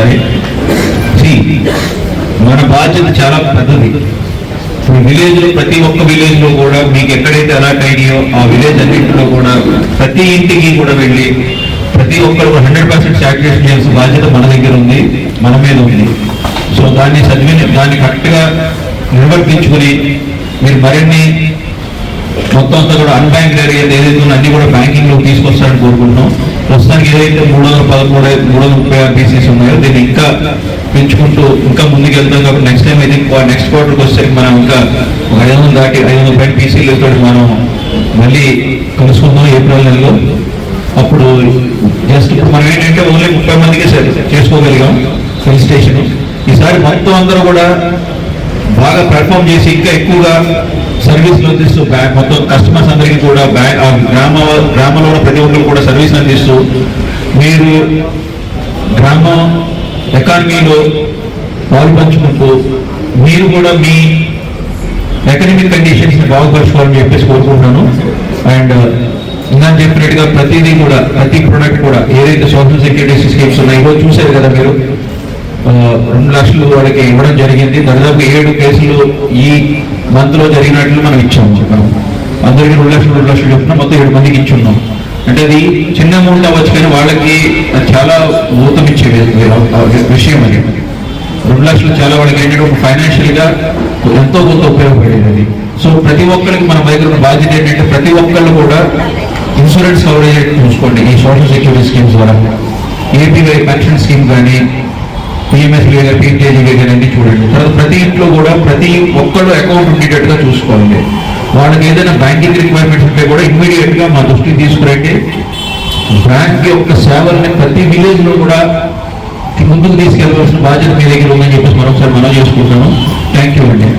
ఒకసారి. మన బాధ్యత చాలా పెద్దది. విలేజ్ లో ప్రతి ఒక్క విలేజ్ లో కూడా మీకు ఎక్కడైతే అలాట్ అయినాయో ఆ విలేజ్ అన్నింటిలో కూడా ప్రతి ఇంటికి కూడా వెళ్ళి ప్రతి ఒక్కరు 100% సాటిస్ఫాక్షన్ చేయాల్సిన బాధ్యత మన దగ్గర ఉంది, మన మీద ఉంది. సో దాన్ని కరెక్ట్ గా నిర్వర్తించుకుని మీరు మరిన్ని మొత్తం అంతా కూడా అన్బ్యాంక్ ఏరియా ఏదైతే ఉందో అన్ని కూడా బ్యాంకింగ్ లో తీసుకొస్తారని కోరుకుంటున్నాం. ప్రస్తుతానికి ఏదైతే 330 పీసీస్ ఉన్నాయో దీన్ని ఇంకా పెంచుకుంటూ ఇంకా ముందుకు వెళ్తాం. కాబట్టి నెక్స్ట్ టైం అయితే నెక్స్ట్ క్వార్టర్కి వస్తే మనం ఇంకా 500 దాటి 500 పీసీలతో మనం మళ్ళీ కలుసుకుందాం ఏప్రిల్ నెలలో. అప్పుడు జస్ట్ మనం ఏంటంటే ఓన్లీ 30 మందికి చేసుకోగలిగాం ఫెలిసిటేషన్. ఈసారి మొత్తం అందరూ కూడా బాగా పెర్ఫామ్ చేసి ఇంకా ఎక్కువగా సర్వీస్లు అందిస్తూ మొత్తం కస్టమర్స్ అందరికీ కూడా గ్రామంలో ఉన్న ప్రతి ఒక్కరు కూడా సర్వీస్ అందిస్తూ మీరు గ్రామం ఎకానమీలో పాల్పంచుకుంటూ మీరు కూడా మీ ఎకనమిక్ కండిషన్స్ బాగుపరచుకోవాలని చెప్పేసి కోరుకుంటున్నాను. అండ్ ఇందాక చెప్పినట్టుగా ప్రతిదీ కూడా ప్రతి ప్రోడక్ట్ కూడా ఏదైతే సోషల్ సెక్యూరిటీ స్కీమ్స్ ఉన్నాయో చూశారు కదా మీరు. 2 లక్షలు వాళ్ళకి ఇవ్వడం జరిగింది. దాదాపు 7 కేసులు ఈ మంత్ లో జరిగినట్లు మనం ఇచ్చాము. అందరికీ 2 లక్షలు చెప్తున్నాం, మొత్తం 7 మందికి ఇచ్చున్నాం. అంటే అది చిన్న అమౌంట్ అవ్వచ్చు కానీ వాళ్ళకి చాలా ఊతమిచ్చే విషయం అది. 2 లక్షలు చాలా వాళ్ళకి ఏంటంటే ఫైనాన్షియల్ గా ఎంతో కొంత ఉపయోగపడేది అది. సో ప్రతి ఒక్కరికి మన దగ్గర ఉన్న బాధ్యత ఏంటంటే ప్రతి ఒక్కళ్ళు కూడా ఇన్సూరెన్స్ కవరేజ్ చూసుకోండి ఈ సోషల్ సెక్యూరిటీ స్కీమ్స్ ద్వారా. ఏపీవై పెన్షన్ స్కీమ్ కానీ పిఎంఎస్వీ కానీ పిఎంజేజీవై కానీ అన్ని చూడండి. తర్వాత ప్రతి ఇంట్లో కూడా ప్రతి ఒక్కళ్ళు అకౌంట్ ఉండేటట్టుగా చూసుకోవాలి. వాళ్ళకి ఏదైనా బ్యాంకింగ్ రిక్వైర్మెంట్స్ ఉంటే కూడా ఇమ్మీడియట్ గా మా దృష్టికి తీసుకురండి. బ్యాంక్ యొక్క సేవల్ని ప్రతి విలేజ్ లో కూడా ముందుకు తీసుకెళ్లవలసిన బాధ్యత మీ దగ్గర ఉందని చెప్పేసి మరొకసారి మనం చేసుకుంటాను. థ్యాంక్ యూ అండి.